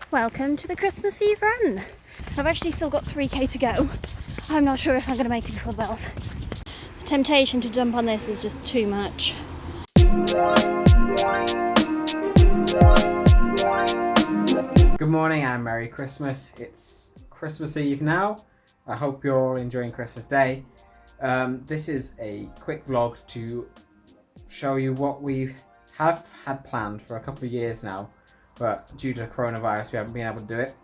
Welcome to the Christmas Eve run. I've actually still got 3k to go. I'm not sure if I'm going to make it before the bells. The temptation to jump on this is just too much. Good morning and Merry Christmas. It's Christmas Eve now. I hope you're all enjoying Christmas Day. This is a quick vlog to show you what we have had planned for a couple of years now, but due to coronavirus we haven't been able to do it.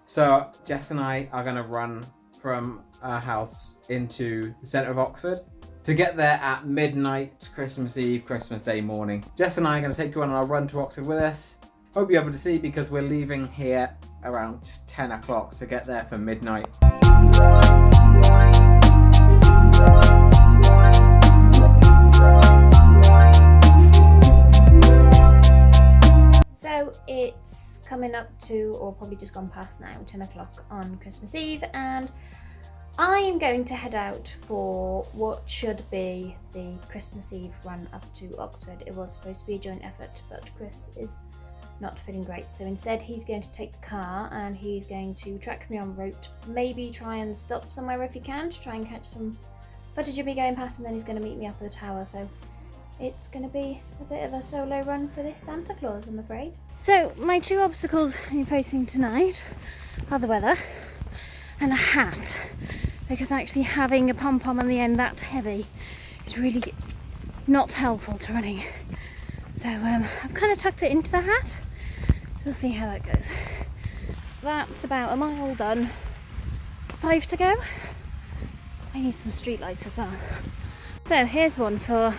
So Jess and I are going to run from our house into the centre of Oxford to get there at midnight Christmas Eve, Christmas Day morning. Jess and I are going to take you on our run to Oxford with us. Hope you're able to see because we're leaving here around 10 o'clock to get there for midnight. So it's coming up to, or probably just gone past now, 10 o'clock on Christmas Eve, and I am going to head out for what should be the Christmas Eve run up to Oxford. It was supposed to be a joint effort, but Chris is not feeling great, so instead he's going to take the car and he's going to track me on route, maybe try and stop somewhere if he can to try and catch some footage of me going past, and then he's going to meet me up at the tower. So it's going to be a bit of a solo run for this Santa Claus, I'm afraid. So my two obstacles I'm facing tonight are the weather and a hat, because actually having a pom-pom on the end that heavy is really not helpful to running. So I've kind of tucked it into the hat, so we'll see how that goes. That's about a mile done, 5 to go. I need some street lights as well. So here's one for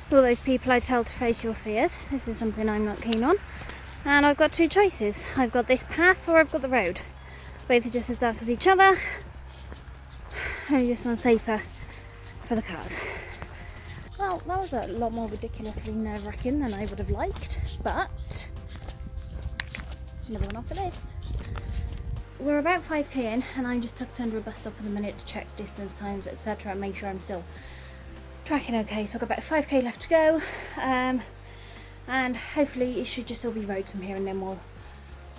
all those people I tell to face your fears. This is something I'm not keen on. And I've got two choices. I've got this path or I've got the road. Both are just as dark as each other. Only this one's safer for the cars. Well, that was a lot more ridiculously nerve-wracking than I would have liked, but another one off the list. We're about 5k in and I'm just tucked under a bus stop at the minute to check distance, times, etc. and make sure I'm still tracking okay. So I've got about 5k left to go, and hopefully it should just all be roads from here and no more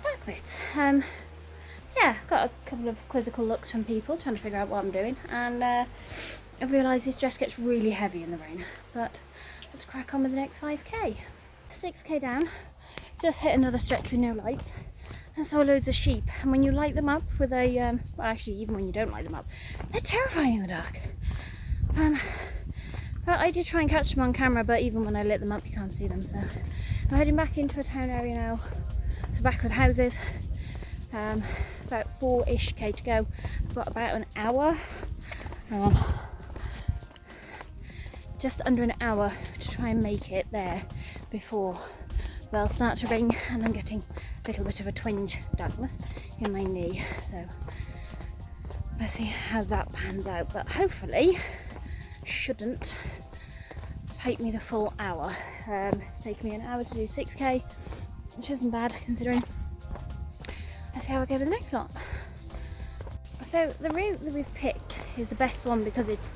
dark bits. Yeah, got a couple of quizzical looks from people trying to figure out what I'm doing, and I've realised this dress gets really heavy in the rain, but let's crack on with the next 5k. 6k down, just hit another stretch with no lights, and saw loads of sheep, and when you light them up with a, well actually even when you don't light them up, they're terrifying in the dark. But I did try and catch them on camera, but even when I lit them up you can't see them, so I'm heading back into a town area now, so back with houses. About 4-ish k to go. I've got about an hour, just under an hour to try and make it there before bells start to ring, and I'm getting a little bit of a twinge darkness in my knee, so let's see how that pans out, but hopefully shouldn't take me the full hour. It's taken me an hour to do 6k, which isn't bad considering. Let's see how I go with the next lot. So the route that we've picked is the best one because it's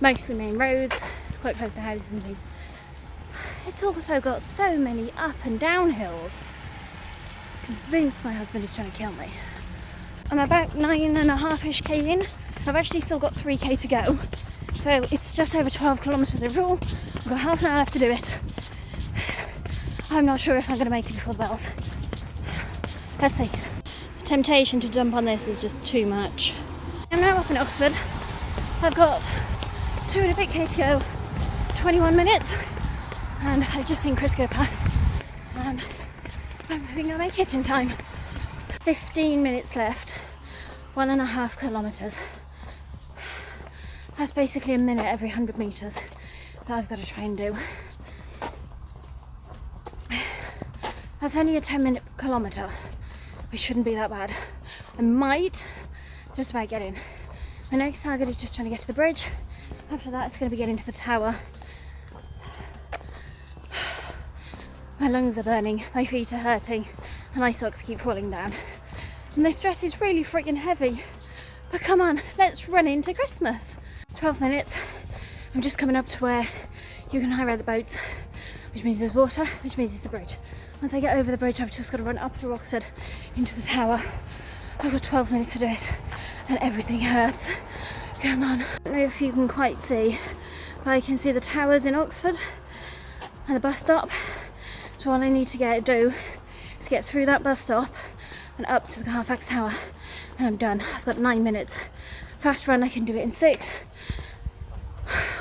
mostly main roads, it's quite close to houses and things. It's also got so many up and down hills. I'm convinced my husband is trying to kill me. I'm about 9.5-ish k in. I've actually still got 3k to go. So it's just over 12 kilometres overall. I've got half an hour left to do it. I'm not sure if I'm going to make it before the bells. Let's see. The temptation to jump on this is just too much. I'm now up in Oxford. I've got 2 and a bit k to go, 21 minutes, and I've just seen Chris go past, and I'm hoping I'll make it in time. 15 minutes left, 1.5 kilometres. That's basically a minute every 100 metres that I've got to try and do. That's only a 10-minute kilometre, which shouldn't be that bad. I might just about get in. My next target is just trying to get to the bridge. After that it's going to be getting to the tower. My lungs are burning, my feet are hurting, and my socks keep falling down. And this dress is really freaking heavy. But come on, let's run into Christmas. 12 minutes. I'm just coming up to where you can hire out the boats, which means there's water, which means it's the bridge. Once I get over the bridge, I've just got to run up through Oxford into the tower. I've got 12 minutes to do it and everything hurts. Come on. I don't know if you can quite see, but I can see the towers in Oxford and the bus stop. So all I need to do is get through that bus stop and up to the Carfax Tower and I'm done. I've got 9 minutes. Fast run I can do it in 6.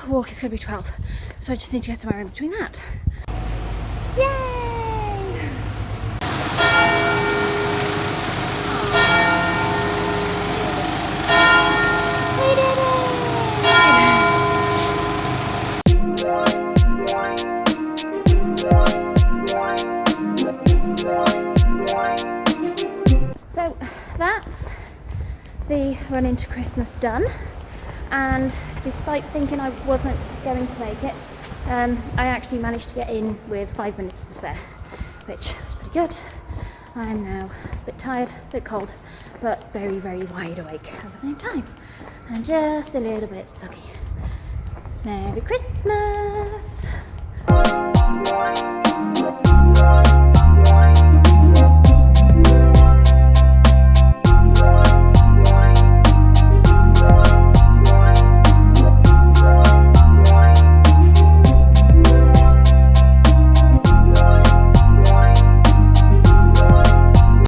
Walk is going to be 12. So I just need to get somewhere in between that. Yay! So that's the run into Christmas done, and despite thinking I wasn't going to make it, I actually managed to get in with 5 minutes to spare, which was pretty good. I'm now a bit tired, a bit cold, but very, very wide awake at the same time, and just a little bit soggy. Merry Christmas!